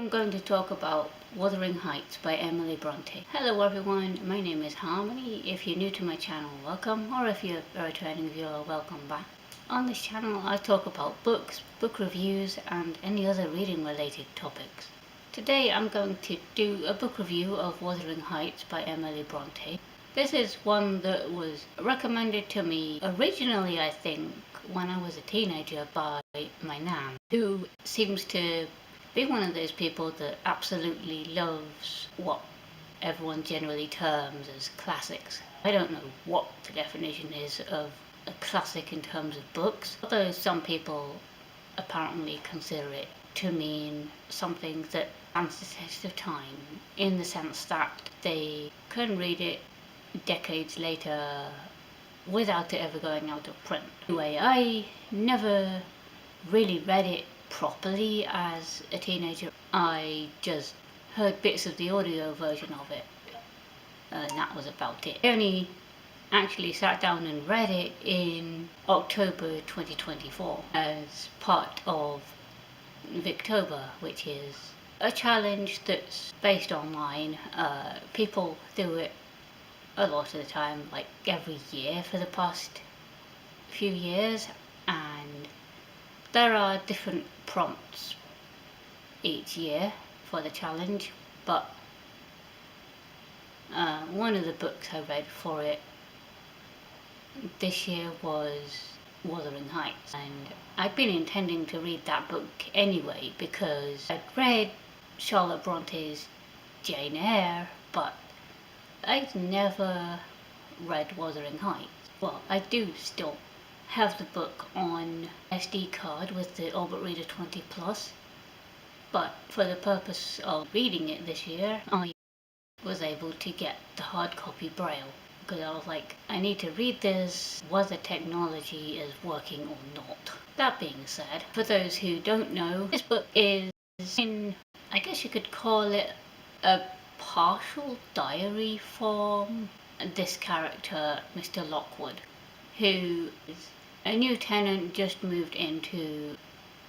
I'm going to talk about Wuthering Heights by Emily Bronte. Hello everyone, my name is Harmony. If you're new to my channel, welcome, or if you're a returning viewer, welcome back. On this channel I talk about books, book reviews, and any other reading related topics. Today I'm going to do a book review of Wuthering Heights by Emily Bronte. This is one that was recommended to me originally, I think, when I was a teenager by my nan, who seems to be one of those people that absolutely loves what everyone generally terms as classics. I don't know what the definition is of a classic in terms of books, although some people apparently consider it to mean something that stands the test of time, in the sense that they can read it decades later without it ever going out of print. Anyway, I never really read it properly as a teenager. I just heard bits of the audio version of it, and that was about it. I only actually sat down and read it in October 2024 as part of Victober, which is a challenge that's based online. People do it a lot of the time, like every year for the past few years, and there are different prompts each year for the challenge, but one of the books I read for it this year was Wuthering Heights, and I'd been intending to read that book anyway because I'd read Charlotte Bronte's Jane Eyre, but I'd never read Wuthering Heights. Well, I do still have the book on SD card with the Orbit Reader 20 Plus, but for the purpose of reading it this year, I was able to get the hard copy Braille, because I was like, I need to read this whether technology is working or not. That being said, for those who don't know, this book is in, I guess you could call it a partial diary form. This character, Mr. Lockwood, who is a new tenant, just moved into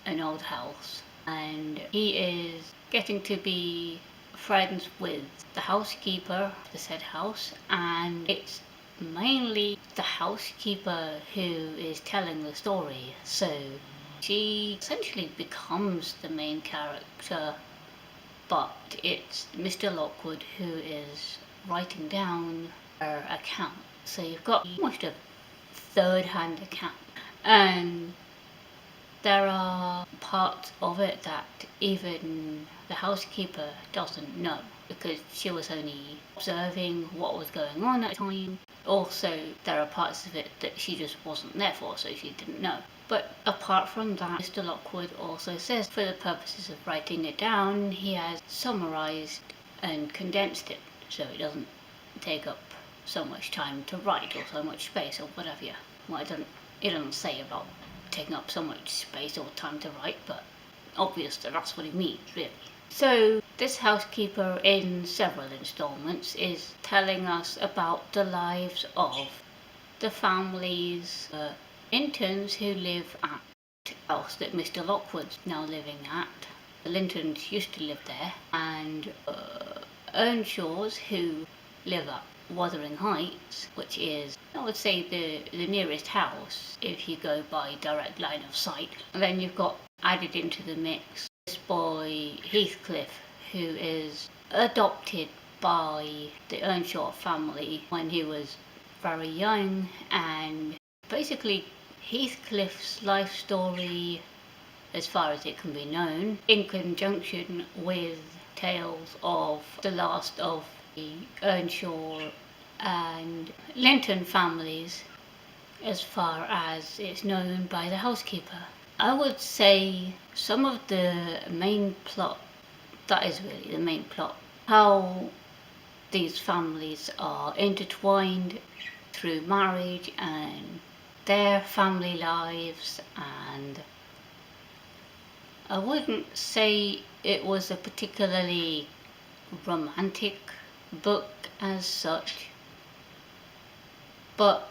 an old house, and he is getting to be friends with the housekeeper of the said house, and it's mainly the housekeeper who is telling the story, so she essentially becomes the main character, but it's Mr. Lockwood who is writing down her account. So you've got almost a third-hand account, and there are parts of it that even the housekeeper doesn't know, because she was only observing what was going on at the time. Also, there are parts of it that she just wasn't there for, so she didn't know. But apart from that, Mr. Lockwood also says for the purposes of writing it down, he has summarized and condensed it, so it doesn't take up so much time to write, or so much space, or whatever. Well, it doesn't say about taking up so much space or time to write, but obviously that's what it means, really. So this housekeeper, in several installments, is telling us about the lives of the families, interns who live at the house that Mr. Lockwood's now living at. The Lintons used to live there, and Earnshaws, who live at Wuthering Heights, which is, I would say, the nearest house if you go by direct line of sight. And then you've got added into the mix this boy Heathcliff, who is adopted by the Earnshaw family when he was very young, and basically Heathcliff's life story, as far as it can be known, in conjunction with tales of the last of the Earnshaw and Linton families, as far as it's known by the housekeeper. I would say some of the main plot, that is really the main plot, how these families are intertwined through marriage and their family lives, and I wouldn't say it was a particularly romantic book as such, but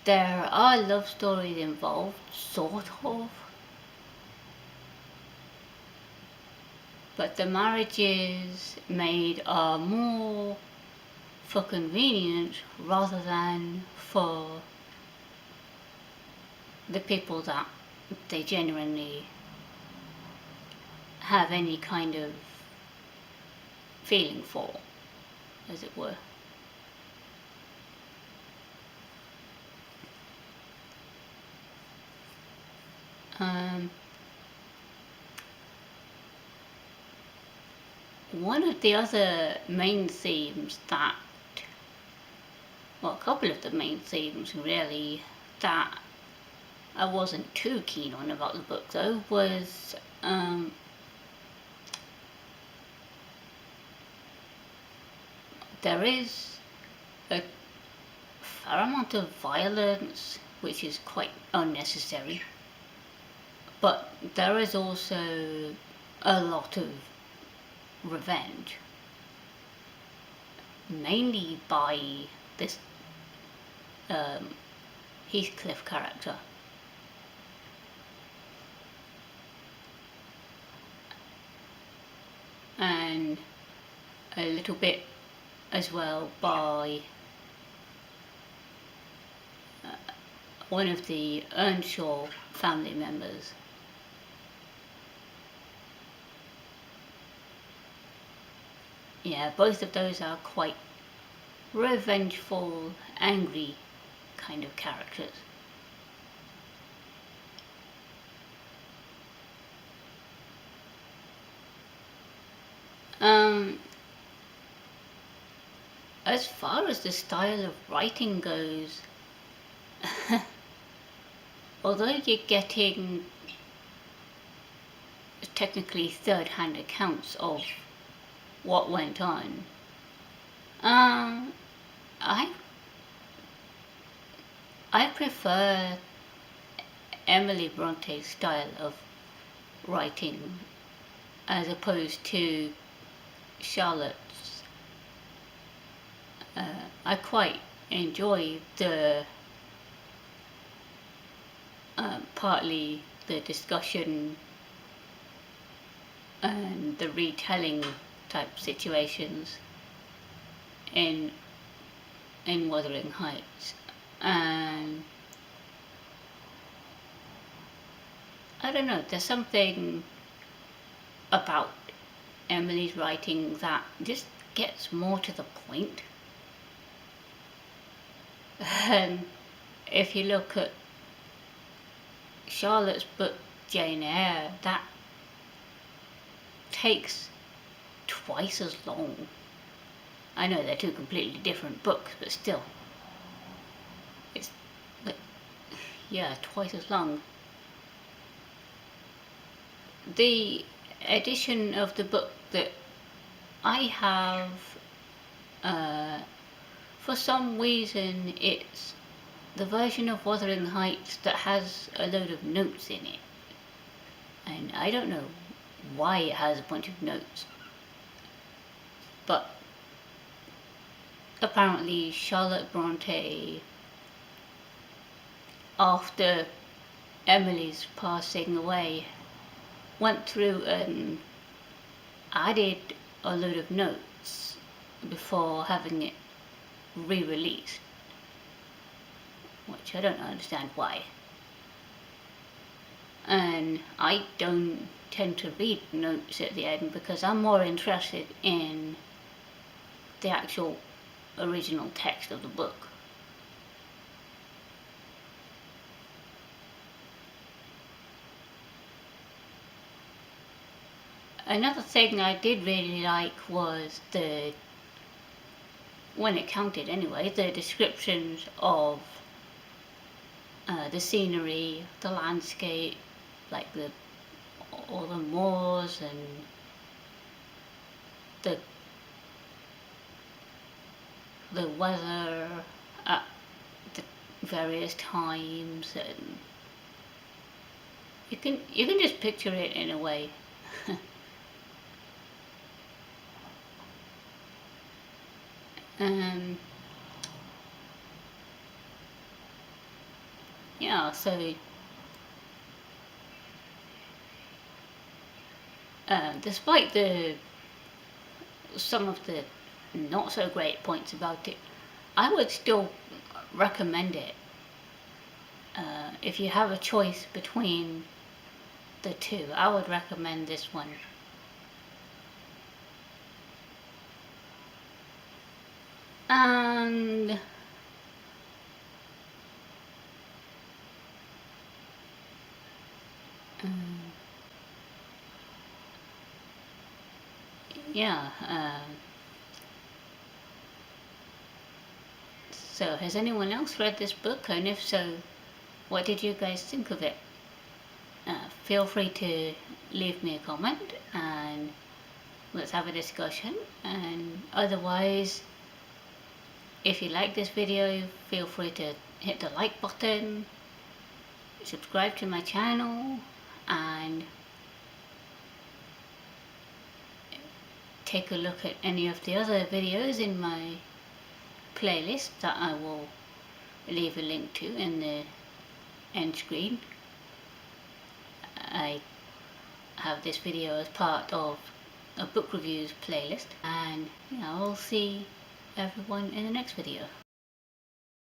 there are love stories involved, sort of. but the marriages made are more for convenience rather than for the people that they genuinely have any kind of feeling for, as it were. One of the other main themes that, well, a couple of the main themes really, that I wasn't too keen on about the book though, was there is a fair amount of violence, which is quite unnecessary, but there is also a lot of revenge, mainly by this Heathcliff character. And a little bit as well by one of the Earnshaw family members. Yeah, both of those are quite revengeful, angry kind of characters. As far as the style of writing goes, although you're getting technically third-hand accounts of what went on, I prefer Emily Bronte's style of writing as opposed to Charlotte's. I quite enjoy the partly the discussion and the retelling type situations in Wuthering Heights, and I don't know, there's something about Emily's writing that just gets more to the point. And if you look at Charlotte's book Jane Eyre, that takes twice as long. I know they're two completely different books, but still, it's like, yeah, twice as long. The edition of the book that I have, for some reason, it's the version of Wuthering Heights that has a load of notes in it. And I don't know why it has a bunch of notes. But apparently Charlotte Bronte, after Emily's passing away, went through and added a load of notes before having it re-released, which I don't understand why. And I don't tend to read notes at the end because I'm more interested in the actual original text of the book. Another thing I did really like was when it counted anyway, the descriptions of the scenery, the landscape, like all the moors and the weather at the various times, and you can just picture it in a way. Yeah, so Despite some of the not so great points about it, I would still recommend it. If you have a choice between the two, I would recommend this one. And yeah, so has anyone else read this book, and if so, what did you guys think of it? Feel free to leave me a comment and let's have a discussion. And otherwise, if you like this video, feel free to hit the like button, subscribe to my channel, and take a look at any of the other videos in my playlist that I will leave a link to in the end screen. I have this video as part of a book reviews playlist, and I'll see everyone in the next video.